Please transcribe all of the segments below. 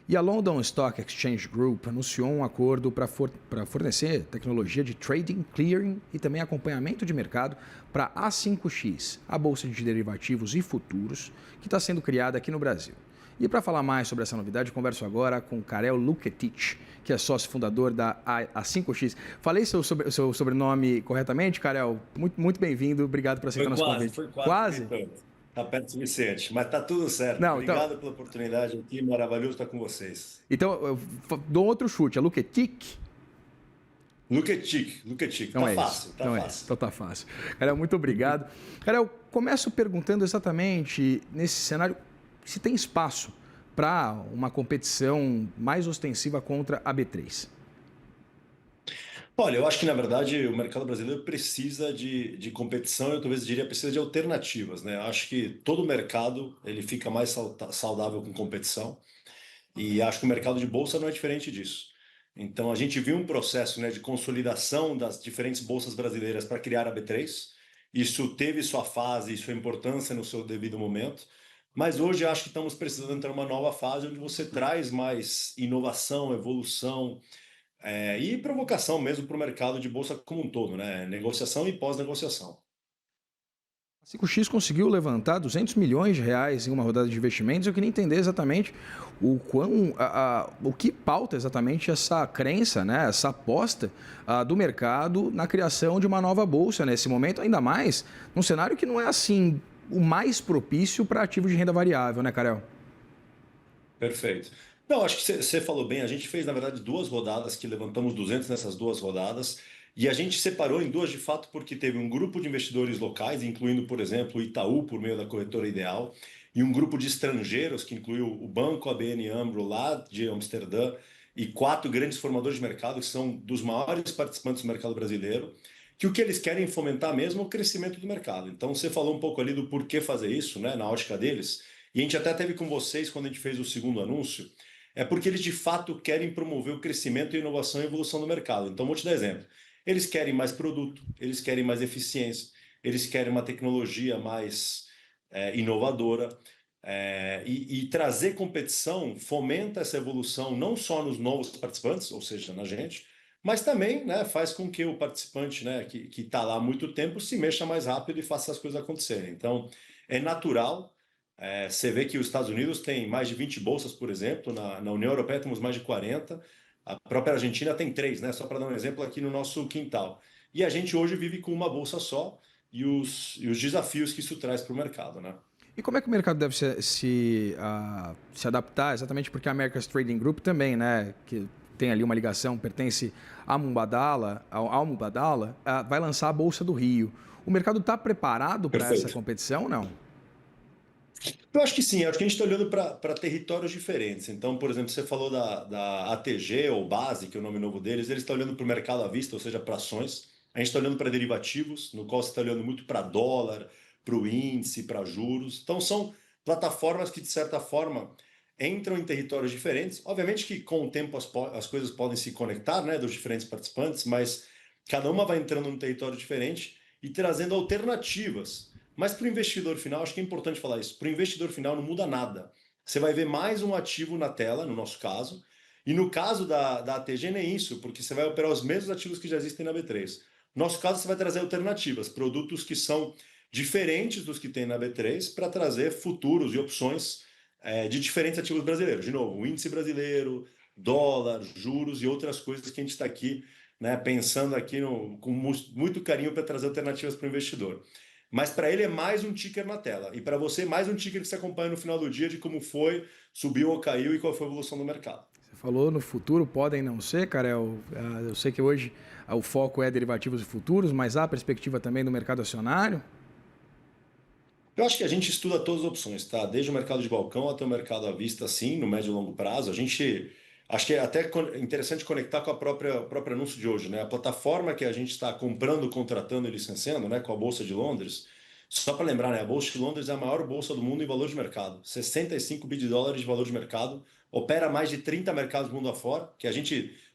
E a London Stock Exchange Group anunciou um acordo para fornecer tecnologia de trading, clearing e também acompanhamento de mercado para a A5X, a bolsa de derivativos e futuros, que está sendo criada aqui no Brasil. E para falar mais sobre essa novidade, converso agora com Karel Luketic, que é sócio fundador da A5X. Falei seu sobrenome corretamente, Karel? Muito bem-vindo, obrigado por aceitar nosso convite. Foi quase, Quase? tá perto o suficiente, mas tá tudo certo. Não, então, Obrigado pela oportunidade aqui, maravilhoso estar com vocês. então eu dou outro chute, é Luketic? Luketic, Então tá é isso. fácil, tá Então é isso. fácil. Então tá fácil. Karel, muito obrigado. Karel, começo perguntando exatamente nesse cenário se tem espaço para uma competição mais ostensiva contra a B3. Olha, eu acho que na verdade o mercado brasileiro precisa de competição, eu talvez diria precisa de alternativas, né? Eu acho que todo mercado ele fica mais saudável com competição e acho que o mercado de bolsa não é diferente disso. Então a gente viu um processo, né, de consolidação das diferentes bolsas brasileiras para criar a B3. Isso teve sua fase e sua importância no seu devido momento. Mas hoje acho que estamos precisando entrar numa nova fase onde você traz mais inovação, evolução, e provocação mesmo para o mercado de bolsa como um todo, né? Negociação e pós-negociação. A 5X conseguiu levantar 200 milhões de reais em uma rodada de investimentos. Eu queria entender exatamente o que pauta exatamente essa crença, né, essa aposta do mercado na criação de uma nova bolsa nesse momento, ainda mais num cenário que não é assim o mais propício para ativos de renda variável, né, Karel? Perfeito. Não, acho que você falou bem. A gente fez, na verdade, duas rodadas que levantamos 200 nessas duas rodadas. E a gente separou em duas de fato porque teve um grupo de investidores locais, incluindo, por exemplo, o Itaú, por meio da corretora Ideal, e um grupo de estrangeiros, que incluiu o banco ABN AMRO, lá de Amsterdã, e quatro grandes formadores de mercado, que são dos maiores participantes do mercado brasileiro, que o que eles querem fomentar mesmo é o crescimento do mercado. Então, você falou um pouco ali do porquê fazer isso, né, na ótica deles. E a gente até teve com vocês quando a gente fez o segundo anúncio, é porque eles de fato querem promover o crescimento, a inovação e a evolução do mercado. Então, vou te dar exemplo. Eles querem mais produto, eles querem mais eficiência, eles querem uma tecnologia mais inovadora. E trazer competição fomenta essa evolução não só nos novos participantes, ou seja, na gente, mas também, né, faz com que o participante, né, que está lá há muito tempo se mexa mais rápido e faça as coisas acontecerem. Então, é natural. Você vê que os Estados Unidos têm mais de 20 bolsas, por exemplo, na União Europeia temos mais de 40, a própria Argentina tem três, né? Só para dar um exemplo aqui no nosso quintal. E a gente hoje vive com uma bolsa só e os desafios que isso traz para o mercado, né? E como é que o mercado deve se adaptar? Exatamente porque a America's Trading Group também, né, que tem ali uma ligação, pertence à Mubadala, ao Mubadala, vai lançar a Bolsa do Rio. O mercado está preparado para essa Perfeito. competição ou não? Eu acho que sim, acho que a gente está olhando para territórios diferentes. Então, por exemplo, você falou da ATG ou Base, que é o nome novo deles, eles estão olhando para o mercado à vista, ou seja, para ações. A gente está olhando para derivativos, no qual você está olhando muito para dólar, para o índice, para juros. Então, são plataformas que, de certa forma, entram em territórios diferentes. Obviamente que com o tempo as coisas podem se conectar, né, dos diferentes participantes, mas cada uma vai entrando num território diferente e trazendo alternativas. Mas para o investidor final, acho que é importante falar isso. Para o investidor final não muda nada. Você vai ver mais um ativo na tela, no nosso caso. E no caso da ATG, nem isso, porque você vai operar os mesmos ativos que já existem na B3. No nosso caso, você vai trazer alternativas, produtos que são diferentes dos que tem na B3, para trazer futuros e opções de diferentes ativos brasileiros. De novo, o índice brasileiro, dólar, juros e outras coisas que a gente está aqui, né, pensando aqui com muito carinho para trazer alternativas para o investidor. Mas para ele é mais um ticker na tela. E para você, mais um ticker que você acompanha no final do dia de como foi, subiu ou caiu e qual foi a evolução do mercado. Você falou no futuro, podem não ser, Karel. Eu sei que hoje o foco é derivativos e futuros, mas há perspectiva também do mercado acionário? Eu acho que a gente estuda todas as opções, tá? Desde o mercado de balcão até o mercado à vista, sim, no médio e longo prazo. A gente acho que é até interessante conectar com o próprio anúncio de hoje, né? A plataforma que a gente está comprando, contratando e licenciando, né? Com a Bolsa de Londres. Só para lembrar, né? A Bolsa de Londres é a maior bolsa do mundo em valor de mercado. 65 bi de dólares de valor de mercado. Opera mais de 30 mercados mundo afora, que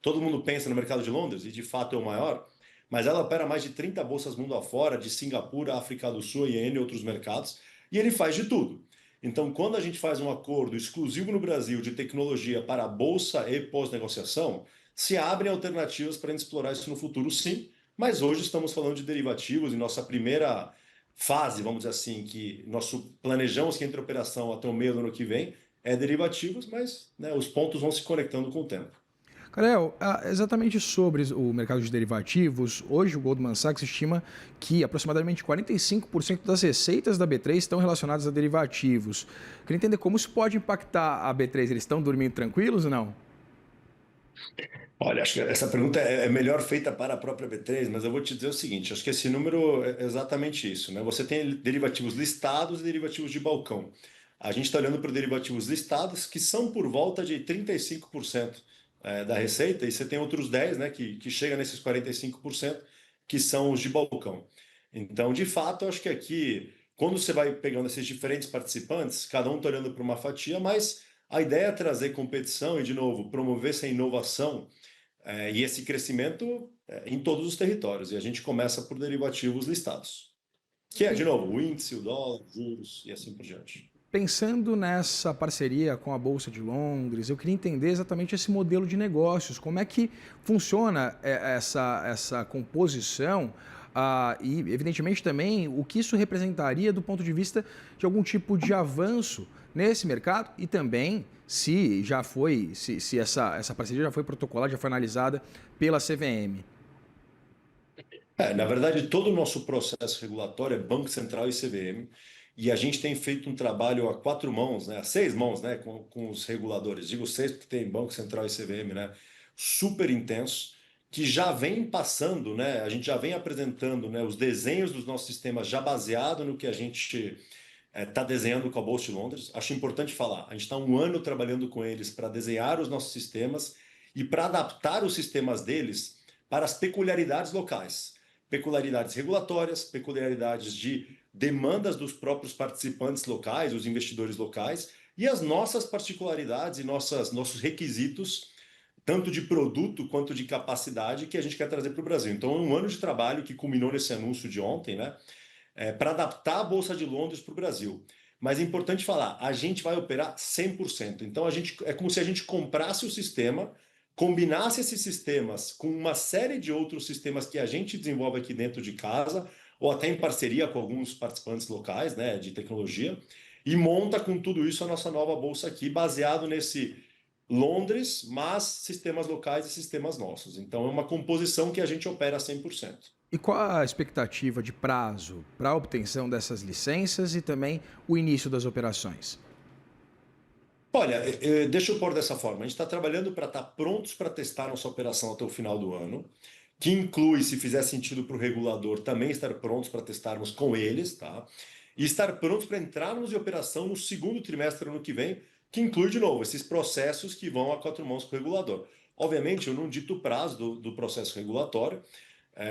todo mundo pensa no mercado de Londres, e de fato é o maior. Mas ela opera mais de 30 bolsas mundo afora, de Singapura, África do Sul e N outros mercados, e ele faz de tudo. Então, quando a gente faz um acordo exclusivo no Brasil de tecnologia para a bolsa e pós-negociação, se abrem alternativas para a gente explorar isso no futuro, sim. Mas hoje estamos falando de derivativos e nossa primeira fase, vamos dizer assim, que nosso planejamos que entre operação até o meio do ano que vem é derivativos, mas né, os pontos vão se conectando com o tempo. Karel, exatamente sobre o mercado de derivativos, hoje o Goldman Sachs estima que aproximadamente 45% das receitas da B3 estão relacionadas a derivativos. Queria entender como isso pode impactar a B3. Eles estão dormindo tranquilos ou não? Olha, acho que essa pergunta é melhor feita para a própria B3, mas eu vou te dizer o seguinte: acho que esse número é exatamente isso, né? Você tem derivativos listados e derivativos de balcão. A gente está olhando para derivativos listados, que são por volta de 35% da receita, e você tem outros 10%, né, que chega nesses 45%, que são os de balcão. Então, de fato, eu acho que aqui, quando você vai pegando esses diferentes participantes, cada um está olhando para uma fatia, mas a ideia é trazer competição e, de novo, promover essa inovação e esse crescimento em todos os territórios. E a gente começa por derivativos listados, que é, de novo, o índice, o dólar, juros e assim por diante. Pensando nessa parceria com a Bolsa de Londres, eu queria entender exatamente esse modelo de negócios, como é que funciona essa composição e, evidentemente, também o que isso representaria do ponto de vista de algum tipo de avanço nesse mercado e também se já foi, se essa parceria já foi protocolada, já foi analisada pela CVM. Na verdade, todo o nosso processo regulatório é Banco Central e CVM, e a gente tem feito um trabalho a quatro mãos, né, a seis mãos, né, com os reguladores. Digo seis porque tem Banco Central e CVM, né, super intenso, que já vem passando, né, a gente já vem apresentando, né, os desenhos dos nossos sistemas já baseado no que a gente está desenhando com a Bolsa de Londres. Acho importante falar, a gente está um ano trabalhando com eles para desenhar os nossos sistemas e para adaptar os sistemas deles para as peculiaridades locais, peculiaridades regulatórias, peculiaridades de demandas dos próprios participantes locais, os investidores locais, e as nossas particularidades e nossos requisitos, tanto de produto quanto de capacidade, que a gente quer trazer para o Brasil. Então, é um ano de trabalho que culminou nesse anúncio de ontem, né? Para adaptar a Bolsa de Londres para o Brasil. Mas é importante falar, a gente vai operar 100%. Então, é como se a gente comprasse o sistema, combinasse esses sistemas com uma série de outros sistemas que a gente desenvolve aqui dentro de casa, ou até em parceria com alguns participantes locais, né, de tecnologia, e monta com tudo isso a nossa nova bolsa aqui, baseado nesse Londres, mas sistemas locais e sistemas nossos. Então, é uma composição que a gente opera 100%. E qual a expectativa de prazo para a obtenção dessas licenças e também o início das operações? Olha, deixa eu pôr dessa forma. A gente está trabalhando para estar prontos para testar nossa operação até o final do ano, que inclui, se fizer sentido para o regulador, também estar prontos para testarmos com eles, tá? E estar prontos para entrarmos em operação no segundo trimestre do ano que vem, que inclui, de novo, esses processos que vão a quatro mãos com o regulador. Obviamente, eu não dito o prazo do processo regulatório,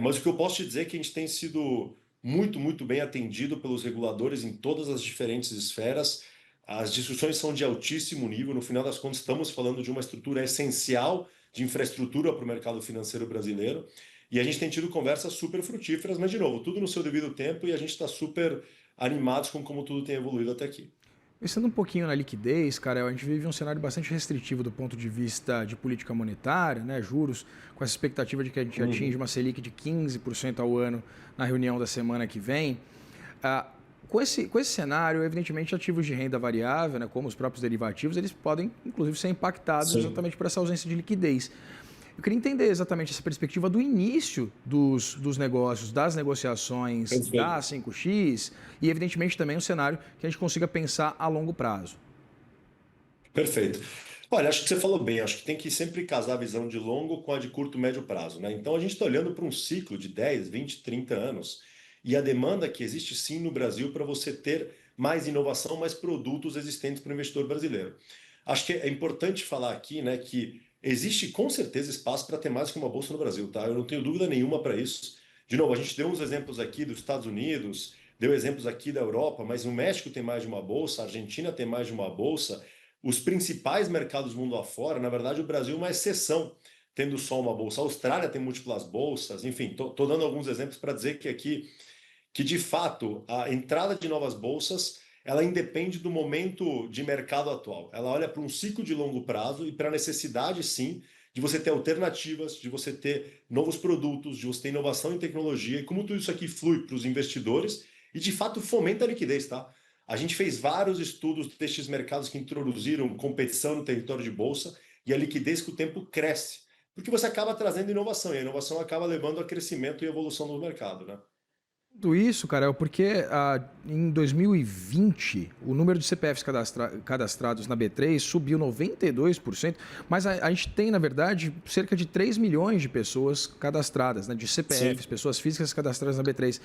mas o que eu posso te dizer é que a gente tem sido muito bem atendido pelos reguladores em todas as diferentes esferas. As discussões são de altíssimo nível. No final das contas, estamos falando de uma estrutura essencial de infraestrutura para o mercado financeiro brasileiro. E a gente tem tido conversas super frutíferas, mas, de novo, tudo no seu devido tempo e a gente está super animados com como tudo tem evoluído até aqui. Pensando um pouquinho na liquidez, cara, a gente vive um cenário bastante restritivo do ponto de vista de política monetária, né? Juros, com essa expectativa de que a gente atinja uma Selic de 15% ao ano na reunião da semana que vem. Com esse cenário, evidentemente, ativos de renda variável, né, como os próprios derivativos, eles podem, inclusive, ser impactados Sim. exatamente por essa ausência de liquidez. Eu queria entender exatamente essa perspectiva do início dos negócios, das negociações da Perfeito. 5X e, evidentemente, também um cenário que a gente consiga pensar a longo prazo. Perfeito. Olha, acho que você falou bem, acho que tem que sempre casar a visão de longo com a de curto e médio prazo, né? Então a gente está olhando para um ciclo de 10, 20, 30 anos e a demanda que existe sim no Brasil para você ter mais inovação, mais produtos existentes para o investidor brasileiro. Acho que é importante falar aqui, né, que existe com certeza espaço para ter mais que uma bolsa no Brasil, tá? Eu não tenho dúvida nenhuma para isso. De novo, a gente deu uns exemplos aqui dos Estados Unidos, deu exemplos aqui da Europa, mas o México tem mais de uma bolsa, a Argentina tem mais de uma bolsa. Os principais mercados mundo afora, na verdade, o Brasil é uma exceção, tendo só uma bolsa. A Austrália tem múltiplas bolsas, enfim, estou dando alguns exemplos para dizer que aqui, que de fato, a entrada de novas bolsas ela independe do momento de mercado atual. Ela olha para um ciclo de longo prazo e para a necessidade, sim, de você ter alternativas, de você ter novos produtos, de você ter inovação em tecnologia e como tudo isso aqui flui para os investidores e, de fato, fomenta a liquidez, tá? A gente fez vários estudos destes mercados que introduziram competição no território de bolsa e a liquidez com o tempo cresce, porque você acaba trazendo inovação e a inovação acaba levando a crescimento e evolução do mercado, né? Tudo isso, cara, é porque em 2020 o número de CPFs cadastrados na B3 subiu 92%, mas a gente tem, na verdade, cerca de 3 milhões de pessoas cadastradas, né, de CPFs, Sim. pessoas físicas cadastradas na B3.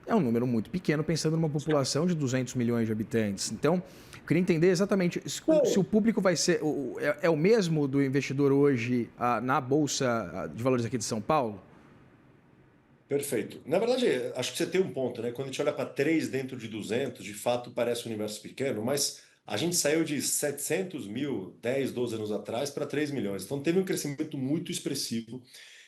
É um número muito pequeno, pensando numa população de 200 milhões de habitantes. Então, eu queria entender exatamente se o público vai ser. É o mesmo do investidor hoje na Bolsa de Valores aqui de São Paulo? Perfeito. Na verdade, acho que você tem um ponto, né? Quando a gente olha para 3 dentro de 200, de fato parece um universo pequeno, mas a gente saiu de 700 mil 10, 12 anos atrás para 3 milhões. Então teve um crescimento muito expressivo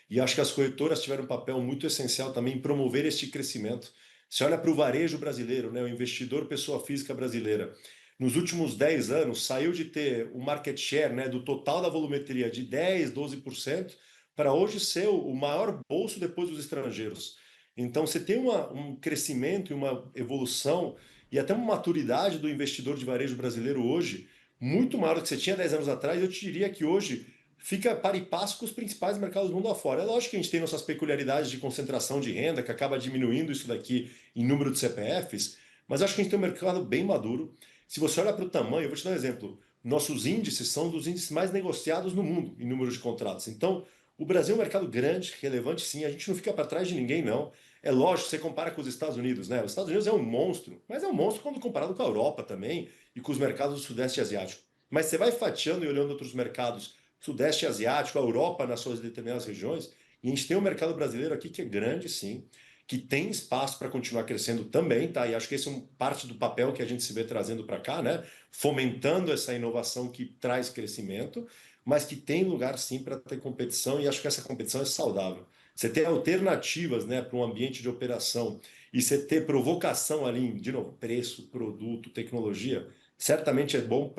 e acho que as corretoras tiveram um papel muito essencial também em promover este crescimento. Você olha para o varejo brasileiro, né? O investidor pessoa física brasileira, nos últimos 10 anos saiu de ter um market share, né, do total da volumetria de 10, 12% para hoje ser o maior bolso depois dos estrangeiros. Então, você tem um crescimento e uma evolução e até uma maturidade do investidor de varejo brasileiro hoje muito maior do que você tinha 10 anos atrás. Eu te diria que hoje fica par e passo com os principais mercados do mundo afora. É lógico que a gente tem nossas peculiaridades de concentração de renda, que acaba diminuindo isso daqui em número de CPFs, mas acho que a gente tem um mercado bem maduro. Se você olha para o tamanho, eu vou te dar um exemplo. Nossos índices são dos índices mais negociados no mundo em número de contratos. Então, o Brasil é um mercado grande, relevante, sim. A gente não fica para trás de ninguém, não. É lógico, você compara com os Estados Unidos, né? Os Estados Unidos é um monstro, mas é um monstro quando comparado com a Europa também e com os mercados do Sudeste Asiático. Mas você vai fatiando e olhando outros mercados, Sudeste Asiático, a Europa nas suas determinadas regiões, e a gente tem um mercado brasileiro aqui que é grande, sim, que tem espaço para continuar crescendo também, tá? E acho que esse é parte do papel que a gente se vê trazendo para cá, né? Fomentando essa inovação que traz crescimento, mas que tem lugar sim para ter competição e acho que essa competição é saudável. Você ter alternativas, né, para um ambiente de operação e você ter provocação ali, de novo, preço, produto, tecnologia, certamente é bom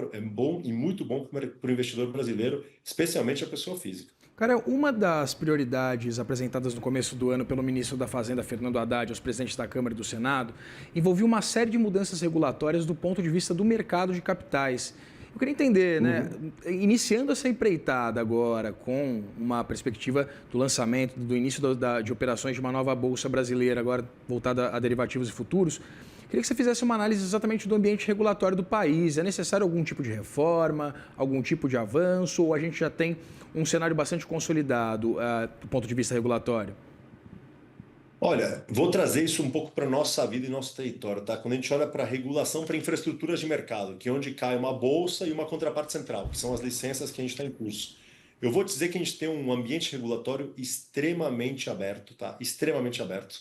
e muito bom para o investidor brasileiro, especialmente a pessoa física. Cara, uma das prioridades apresentadas no começo do ano pelo ministro da Fazenda, Fernando Haddad, aos presidentes da Câmara e do Senado, envolvia uma série de mudanças regulatórias do ponto de vista do mercado de capitais. Eu queria entender, né, iniciando essa empreitada agora com uma perspectiva do lançamento, do início de operações de uma nova bolsa brasileira, agora voltada a derivativos e futuros, queria que você fizesse uma análise exatamente do ambiente regulatório do país. É necessário algum tipo de reforma, algum tipo de avanço, ou a gente já tem um cenário bastante consolidado do ponto de vista regulatório? Olha, vou trazer isso um pouco para a nossa vida e nosso território, tá? Quando a gente olha para a regulação para infraestruturas de mercado, que é onde cai uma bolsa e uma contraparte central, que são as licenças que a gente está em curso. Eu vou dizer que a gente tem um ambiente regulatório extremamente aberto, tá? Extremamente aberto,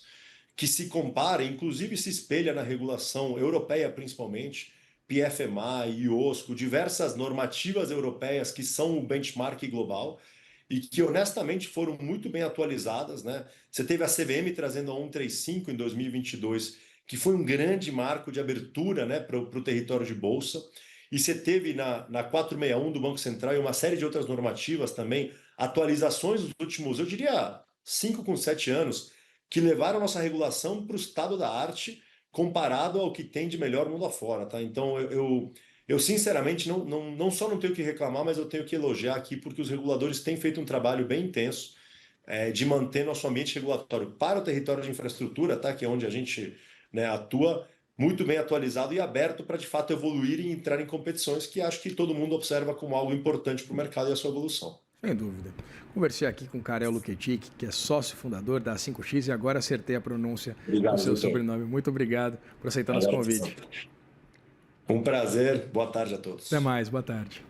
que se compara, inclusive se espelha na regulação europeia principalmente, PFMA, IOSCO, diversas normativas europeias que são o benchmark global e que honestamente foram muito bem atualizadas, né? Você teve a CVM trazendo a 135 em 2022, que foi um grande marco de abertura, né, para o território de bolsa. E você teve na 461 do Banco Central e uma série de outras normativas também, atualizações dos últimos, eu diria, 5 com 7 anos, que levaram a nossa regulação para o estado da arte comparado ao que tem de melhor mundo afora, tá? Então, eu sinceramente não só não tenho o que reclamar, mas eu tenho que elogiar aqui porque os reguladores têm feito um trabalho bem intenso de manter nosso ambiente regulatório para o território de infraestrutura, tá? Que é onde a gente, né, atua, muito bem atualizado e aberto para de fato evoluir e entrar em competições que acho que todo mundo observa como algo importante para o mercado e a sua evolução. Sem dúvida. Conversei aqui com o Karel Luketic, que é sócio fundador da 5X, e agora acertei a pronúncia do Obrigado, seu doutor. sobrenome. Muito obrigado por aceitar nosso convite. Um prazer. Boa tarde a Até todos. mais, boa tarde.